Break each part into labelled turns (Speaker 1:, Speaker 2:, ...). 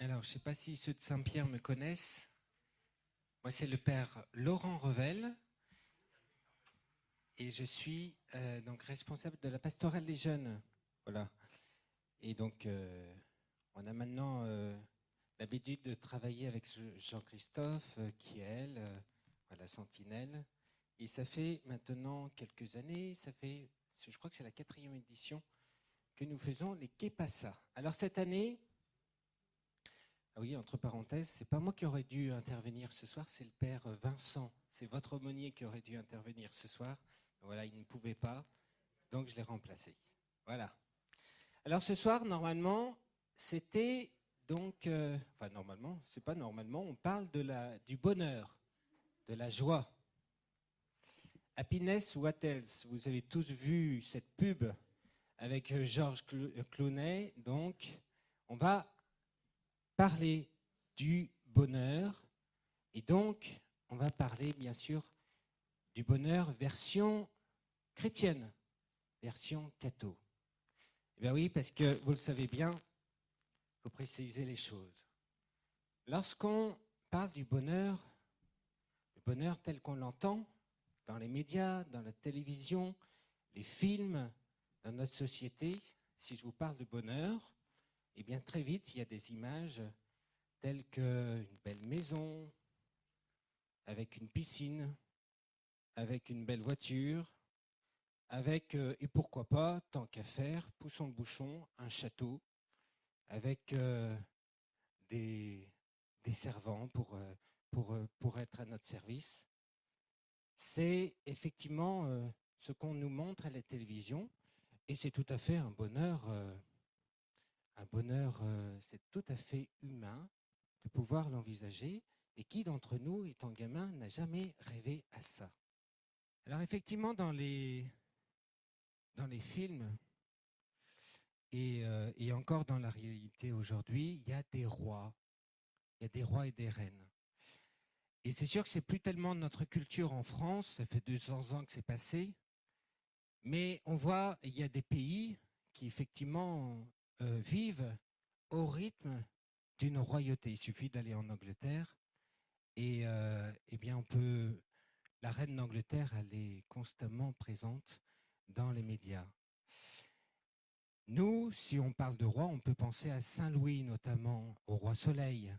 Speaker 1: Alors, je ne sais pas si ceux de Saint-Pierre me connaissent. Moi, c'est le père Laurent Revel et je suis donc responsable de la pastorale des jeunes. Voilà. Et donc, on a maintenant l'habitude de travailler avec Jean-Christophe, qui est elle, à la Sentinelle. Et ça fait maintenant quelques années, je crois que c'est la 4e édition que nous faisons les Kepassa. Alors cette année, ah oui, entre parenthèses, c'est pas moi qui aurais dû intervenir ce soir, c'est le père Vincent. C'est votre aumônier qui aurait dû intervenir ce soir. Voilà, il ne pouvait pas, donc je l'ai remplacé. Voilà. Alors ce soir, normalement, c'était donc... enfin, normalement, c'est pas normalement, on parle du bonheur, de la joie. Happiness What Else? Vous avez tous vu cette pub avec George Clooney. Donc, on va parler du bonheur. Et donc, on va parler, bien sûr, du bonheur version chrétienne, version catho. Eh bien oui, parce que vous le savez bien, il faut préciser les choses. Lorsqu'on parle du bonheur, le bonheur tel qu'on l'entend dans les médias, dans la télévision, les films, dans notre société, si je vous parle de bonheur, eh bien très vite, il y a des images telles qu'une belle maison, avec une piscine, avec une belle voiture, avec, et pourquoi pas, tant qu'à faire, poussons le bouchon, un château, avec des servants pour être à notre service. C'est effectivement ce qu'on nous montre à la télévision, et c'est tout à fait un bonheur, c'est tout à fait humain de pouvoir l'envisager. Et qui d'entre nous, étant gamin, n'a jamais rêvé à ça? Alors effectivement, dans les films, et encore dans la réalité aujourd'hui, il y a des rois. Il y a des rois et des reines. Et c'est sûr que c'est plus tellement notre culture en France, ça fait 200 ans que c'est passé, mais on voit, il y a des pays qui effectivement vivent au rythme d'une royauté. Il suffit d'aller en Angleterre et eh bien la reine d'Angleterre, elle est constamment présente dans les médias. Nous, si on parle de roi, on peut penser à Saint-Louis notamment, au roi Soleil,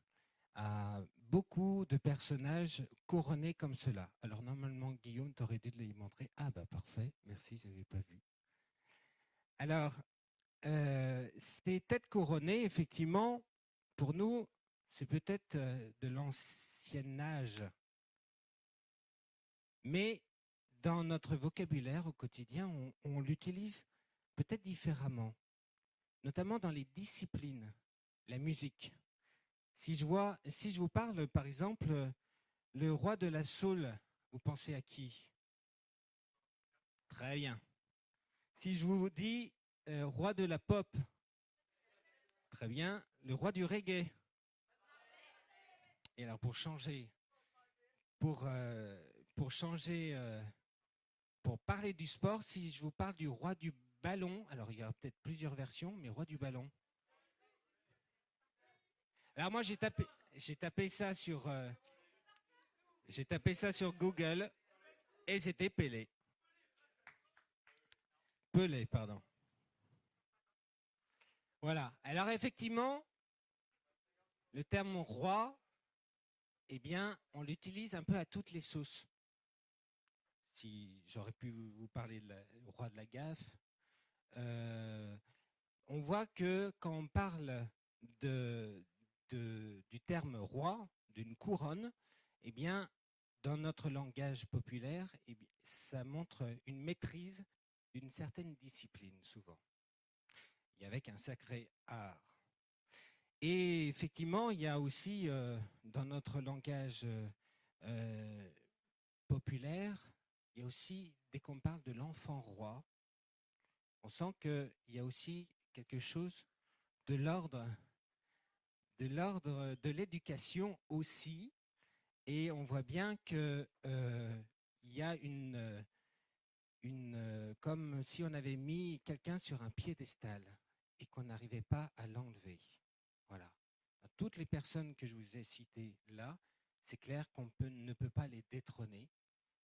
Speaker 1: à beaucoup de personnages couronnés comme cela. Alors normalement, Guillaume, tu aurais dû les montrer. Ah bah parfait, merci, je n'avais pas vu. Alors, ces têtes couronnées, effectivement, pour nous, c'est peut-être de l'ancien âge. Mais dans notre vocabulaire au quotidien, on l'utilise peut-être différemment, notamment dans les disciplines, la musique. Si je vous parle, par exemple, le roi de la soul, vous pensez à qui? Très bien. Si je vous dis roi de la pop, très bien. Le roi du reggae. Et alors pour changer, pour parler du sport, si je vous parle du roi du ballon, alors il y a peut-être plusieurs versions, mais roi du ballon. Alors moi j'ai tapé ça sur Google et c'était Pelé. Pelé, pardon. Voilà. Alors effectivement, le terme roi, eh bien, on l'utilise un peu à toutes les sauces. Si j'aurais pu vous parler du roi de la gaffe, on voit que quand on parle du terme roi, d'une couronne, eh bien, dans notre langage populaire, eh bien, ça montre une maîtrise d'une certaine discipline, souvent, et avec un sacré art. Et effectivement, il y a aussi, dans notre langage populaire, il y a aussi, dès qu'on parle de l'enfant roi, on sent qu'il y a aussi quelque chose de l'ordre de l'éducation aussi, et on voit bien que il y a comme si on avait mis quelqu'un sur un piédestal et qu'on n'arrivait pas à l'enlever. Voilà. toutes les personnes que je vous ai citées là, c'est clair qu'on ne peut pas les détrôner.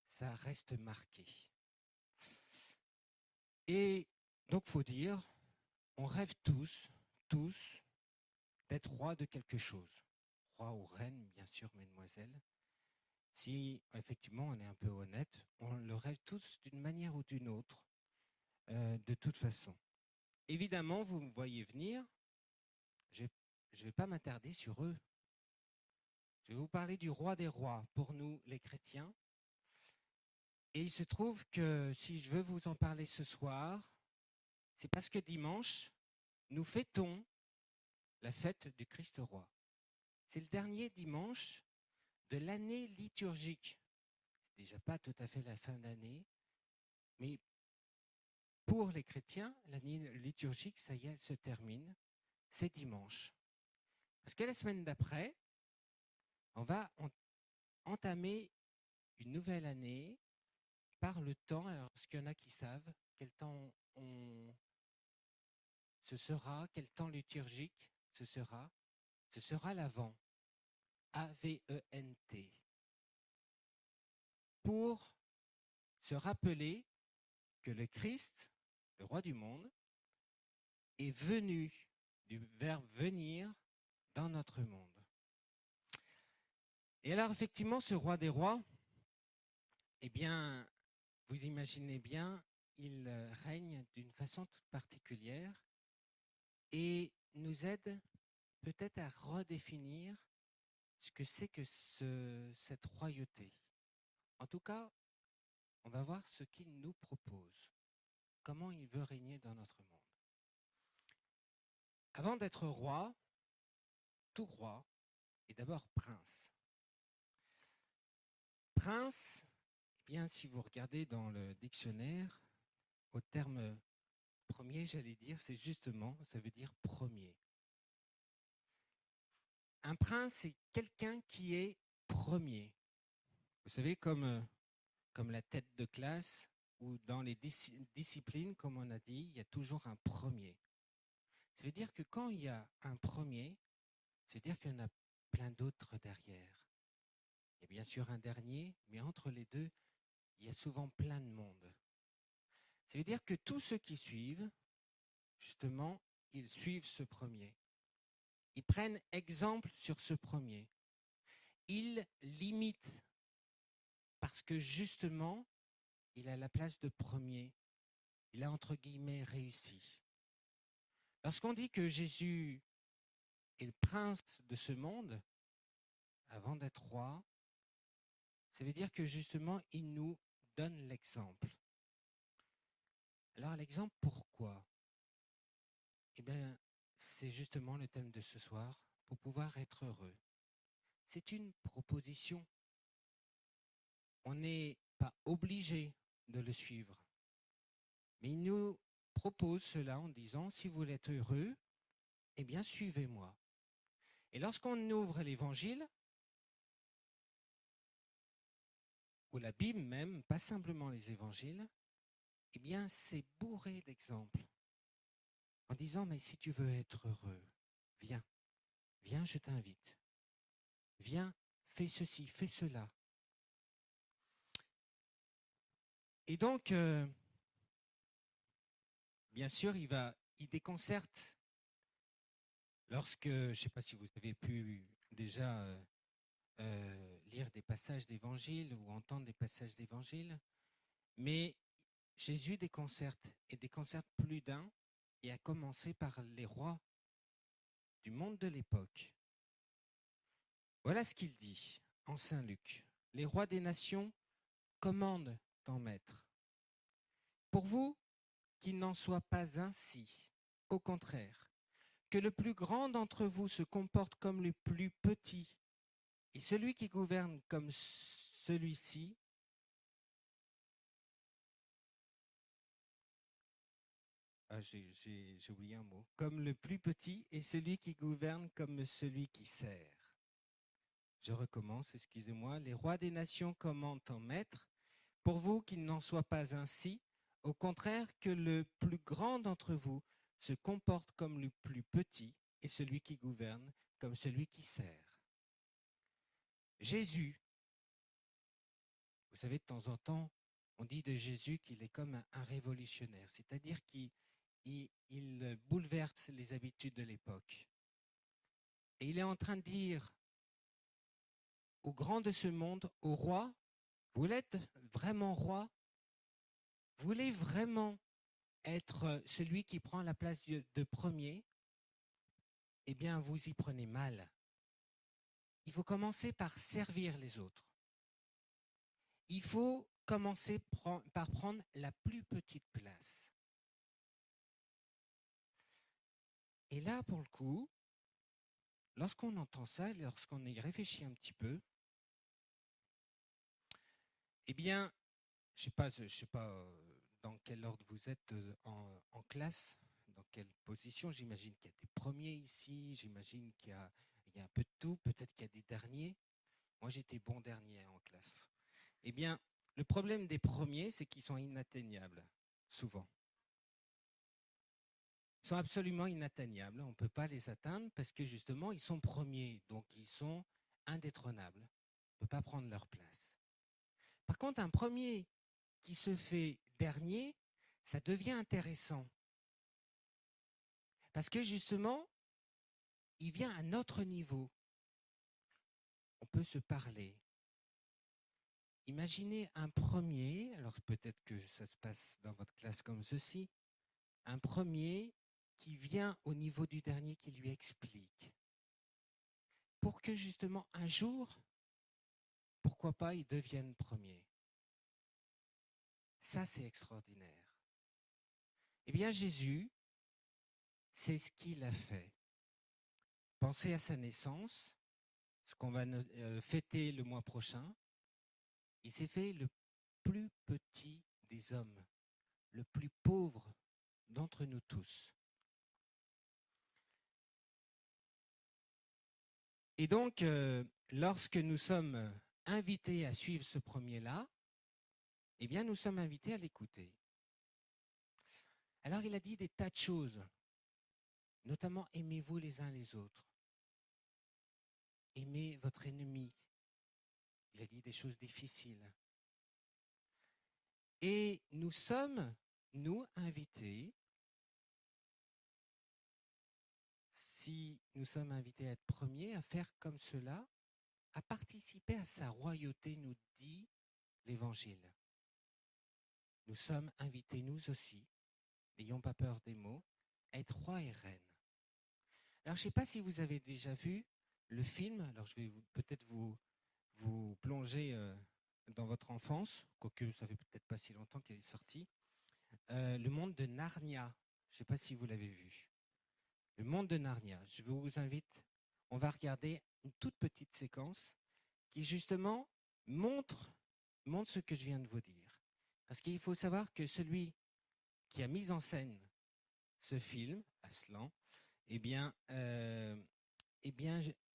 Speaker 1: Ça reste marqué. Et donc, il faut dire, on rêve tous, d'être roi de quelque chose. Roi ou reine, bien sûr, mesdemoiselles. Si, effectivement, on est un peu honnête, on le rêve tous d'une manière ou d'une autre, de toute façon. Évidemment, vous me voyez venir, je ne vais pas m'attarder sur eux. Je vais vous parler du roi des rois, pour nous, les chrétiens. Et il se trouve que si je veux vous en parler ce soir, c'est parce que dimanche, nous fêtons la fête du Christ roi. C'est le dernier dimanche de l'année liturgique. Déjà pas tout à fait la fin d'année, mais pour les chrétiens, l'année liturgique, ça y est, elle se termine. C'est dimanche. Parce que la semaine d'après, on va entamer une nouvelle année par le temps. Alors, est-ce qu'il y en a qui savent quel temps ce sera, quel temps liturgique ce sera? Ce sera l'Avent, A-V-E-N-T. Pour se rappeler que le Christ, le roi du monde, est venu, du verbe venir, dans notre monde. Et alors, effectivement, ce roi des rois, eh bien, vous imaginez bien, il règne d'une façon toute particulière et nous aide peut-être à redéfinir ce que c'est que cette royauté. En tout cas, on va voir ce qu'il nous propose, comment il veut régner dans notre monde. Avant d'être roi, tout roi est d'abord prince. Prince, eh bien, si vous regardez dans le dictionnaire, au terme premier, j'allais dire, c'est justement, ça veut dire premier. Un prince, c'est quelqu'un qui est premier. Vous savez, comme la tête de classe, ou dans les disciplines, comme on a dit, il y a toujours un premier. Ça veut dire que quand il y a un premier, ça veut dire qu'il y en a plein d'autres derrière. Il y a bien sûr un dernier, mais entre les deux, il y a souvent plein de monde. Ça veut dire que tous ceux qui suivent, justement, ils suivent ce premier. Ils prennent exemple sur ce premier. Ils l'imitent parce que justement, il a la place de premier. Il a entre guillemets réussi. Lorsqu'on dit que Jésus est le prince de ce monde, avant d'être roi, ça veut dire que justement, il nous donne l'exemple. Alors l'exemple, pourquoi? Eh bien, c'est justement le thème de ce soir, pour pouvoir être heureux. C'est une proposition. On n'est pas obligé de le suivre. Mais il nous propose cela en disant, si vous voulez être heureux, eh bien, suivez-moi. Et lorsqu'on ouvre l'Évangile, ou la Bible même, pas simplement les Évangiles, eh bien, c'est bourré d'exemples. En disant, mais si tu veux être heureux, viens, viens, je t'invite. Viens, fais ceci, fais cela. Et donc, bien sûr, il déconcerte. Lorsque, je ne sais pas si vous avez pu déjà lire des passages d'évangile ou entendre des passages d'évangile, mais Jésus déconcerte, et déconcerte plus d'un, et a commencé par les rois du monde de l'époque. Voilà ce qu'il dit en Saint Luc. Les rois des nations commandent ton maître. Pour vous, qu'il n'en soit pas ainsi. Au contraire, que le plus grand d'entre vous se comporte comme le plus petit, et celui qui gouverne comme celui-ci, j'ai oublié un mot, comme le plus petit, et celui qui gouverne comme celui qui sert. Je recommence, excusez-moi. Les rois des nations commandent en maître. Pour vous, qu'il n'en soit pas ainsi. Au contraire, que le plus grand d'entre vous se comporte comme le plus petit, et celui qui gouverne comme celui qui sert. Jésus, vous savez, de temps en temps, on dit de Jésus qu'il est comme un révolutionnaire, c'est-à-dire qu'il bouleverse les habitudes de l'époque. Et il est en train de dire aux grands de ce monde, aux rois, vous voulez être vraiment roi? Vous voulez vraiment être celui qui prend la place de premier? Eh bien, vous y prenez mal. Il faut commencer par servir les autres. Il faut commencer par prendre la plus petite place. Et là, pour le coup, lorsqu'on entend ça, lorsqu'on y réfléchit un petit peu, eh bien, je ne sais pas dans quel ordre vous êtes en classe, dans quelle position. J'imagine qu'il y a des premiers ici, j'imagine qu'il y a un peu de tout, peut-être qu'il y a des derniers. Moi, j'étais bon dernier en classe. Eh bien, le problème des premiers, c'est qu'ils sont inatteignables, souvent. Ils sont absolument inatteignables. On ne peut pas les atteindre parce que justement, ils sont premiers, donc ils sont indétrônables. On ne peut pas prendre leur place. Par contre, un premier qui se fait dernier, ça devient intéressant. Parce que justement, il vient à notre niveau. On peut se parler. Imaginez un premier, alors peut-être que ça se passe dans votre classe comme ceci, un premier qui vient au niveau du dernier qui lui explique. Pour que justement un jour, pourquoi pas, il devienne premier. Ça, c'est extraordinaire. Eh bien, Jésus, c'est ce qu'il a fait. Pensez à sa naissance, ce qu'on va fêter le mois prochain. Il s'est fait le plus petit des hommes, le plus pauvre d'entre nous tous. Et donc, lorsque nous sommes invités à suivre ce premier-là, eh bien, nous sommes invités à l'écouter. Alors, il a dit des tas de choses, notamment aimez-vous les uns les autres. Aimez votre ennemi. Il a dit des choses difficiles. Et nous sommes, nous, invités, si nous sommes invités à être premiers, à faire comme cela, à participer à sa royauté, nous dit l'Évangile. Nous sommes invités, nous aussi, n'ayons pas peur des mots, à être rois et reines. Alors, je ne sais pas si vous avez déjà vu le film, alors je vais peut-être vous plonger dans votre enfance, quoique ça fait peut-être pas si longtemps qu'elle est sortie, le monde de Narnia. Je ne sais pas si vous l'avez vu. Le monde de Narnia. Je vous invite, on va regarder une toute petite séquence qui justement montre ce que je viens de vous dire. Parce qu'il faut savoir que celui qui a mis en scène ce film, Aslan, eh bien,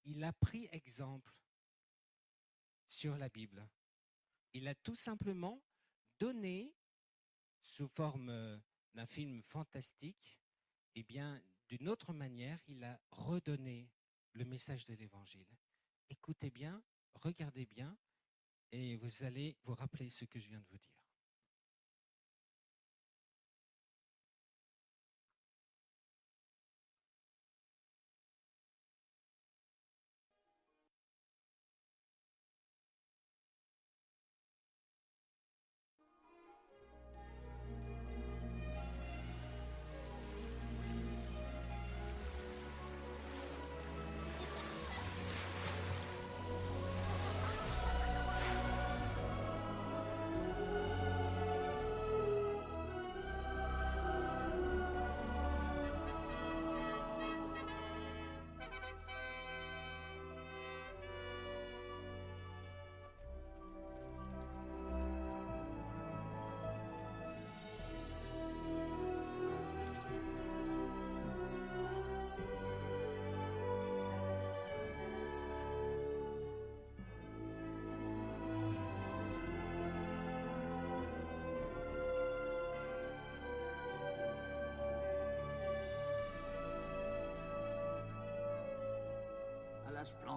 Speaker 1: il a pris exemple sur la Bible. Il a tout simplement donné, sous forme d'un film fantastique, eh bien, d'une autre manière, il a redonné le message de l'Évangile. Écoutez bien, regardez bien, et vous allez vous rappeler ce que je viens de vous dire.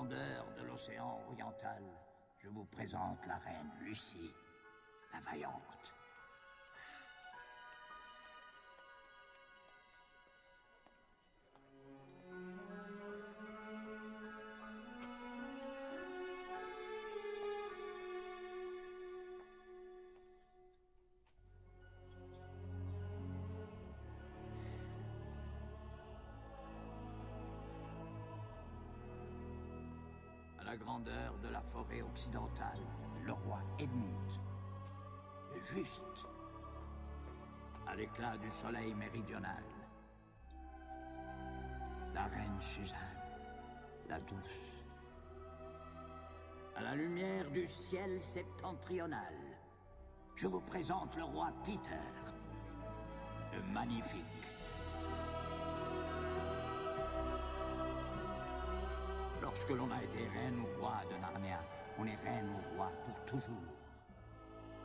Speaker 2: grandeur de l'océan oriental, je vous présente la reine Lucie, la vaillante. À la grandeur de la forêt occidentale, le roi Edmund, le juste, à l'éclat du soleil méridional, la reine Suzanne, la douce, à la lumière du ciel septentrional, je vous présente le roi Peter, le magnifique. Lorsque l'on a été reine ou roi de Narnia, on est reine ou roi pour toujours.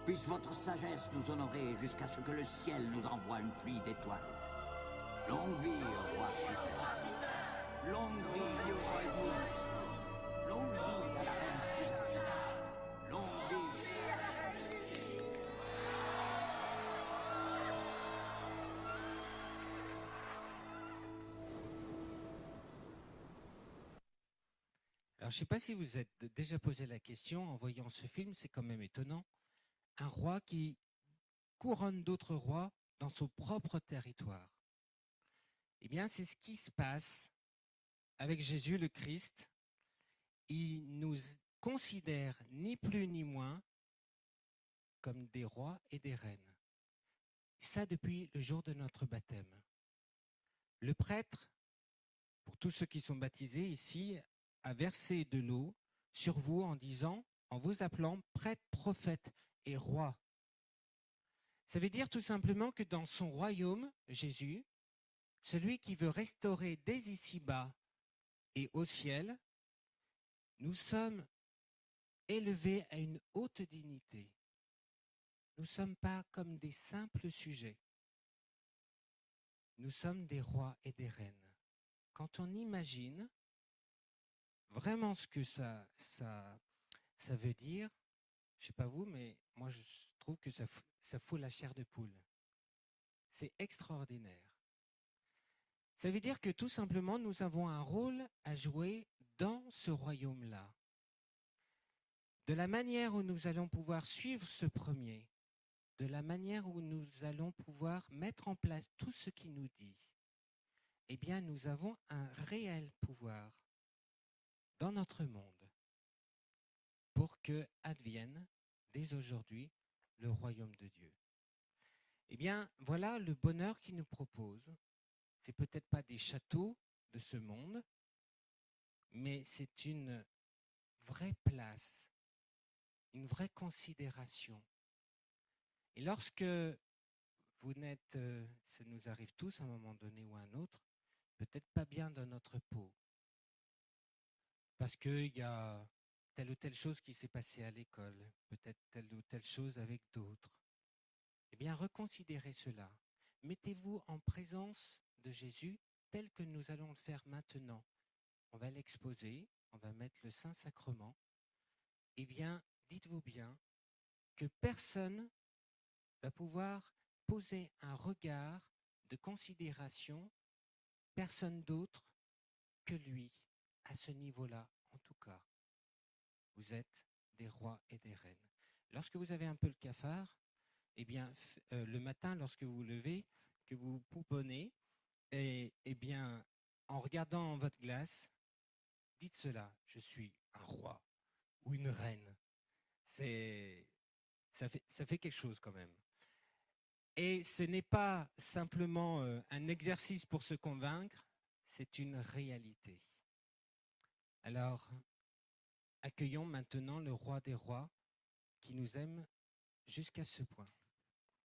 Speaker 2: Puisse votre sagesse nous honorer jusqu'à ce que le ciel nous envoie une pluie d'étoiles. Longue vie au roi Peter. Longue vie au roi Edmund. Longue vie à la reine Suzanne. Longue vie à la reine Lucie.
Speaker 1: Alors, je ne sais pas si vous êtes déjà posé la question en voyant ce film, c'est quand même étonnant. Un roi qui couronne d'autres rois dans son propre territoire. Eh bien, c'est ce qui se passe avec Jésus le Christ. Il nous considère ni plus ni moins comme des rois et des reines. Et ça depuis le jour de notre baptême. Le prêtre, pour tous ceux qui sont baptisés ici, a versé de l'eau sur vous en disant, en vous appelant prêtre, prophète et roi. Ça veut dire tout simplement que dans son royaume, Jésus, celui qui veut restaurer dès ici-bas et au ciel, nous sommes élevés à une haute dignité. Nous ne sommes pas comme des simples sujets. Nous sommes des rois et des reines. Quand on imagine vraiment ce que ça veut dire, je ne sais pas vous, mais moi je trouve que ça fout la chair de poule. C'est extraordinaire. Ça veut dire que tout simplement, nous avons un rôle à jouer dans ce royaume-là. De la manière où nous allons pouvoir suivre ce premier, de la manière où nous allons pouvoir mettre en place tout ce qu'il nous dit, eh bien, nous avons un réel pouvoir dans notre monde pour que advienne dès aujourd'hui le royaume de Dieu. Eh bien, voilà le bonheur qu'il nous propose. C'est peut-être pas des châteaux de ce monde, mais c'est une vraie place, une vraie considération. Et lorsque vous n'êtes, ça nous arrive tous à un moment donné ou à un autre, peut-être pas bien dans notre peau, parce qu'il y a telle ou telle chose qui s'est passée à l'école, peut-être telle ou telle chose avec d'autres. Eh bien, reconsidérez cela. Mettez-vous en présence de Jésus tel que nous allons le faire maintenant. On va l'exposer, on va mettre le Saint-Sacrement. Eh bien, dites-vous bien que personne va pouvoir poser un regard de considération, personne d'autre que lui, à ce niveau-là, en tout cas. Vous êtes des rois et des reines. Lorsque vous avez un peu le cafard, eh bien, le matin, lorsque vous vous levez, que vous pouponnez, eh bien, en regardant votre glace, dites cela, je suis un roi ou une reine. Ça fait quelque chose quand même. Et ce n'est pas simplement un exercice pour se convaincre, c'est une réalité. Alors, accueillons maintenant le roi des rois qui nous aime jusqu'à ce point.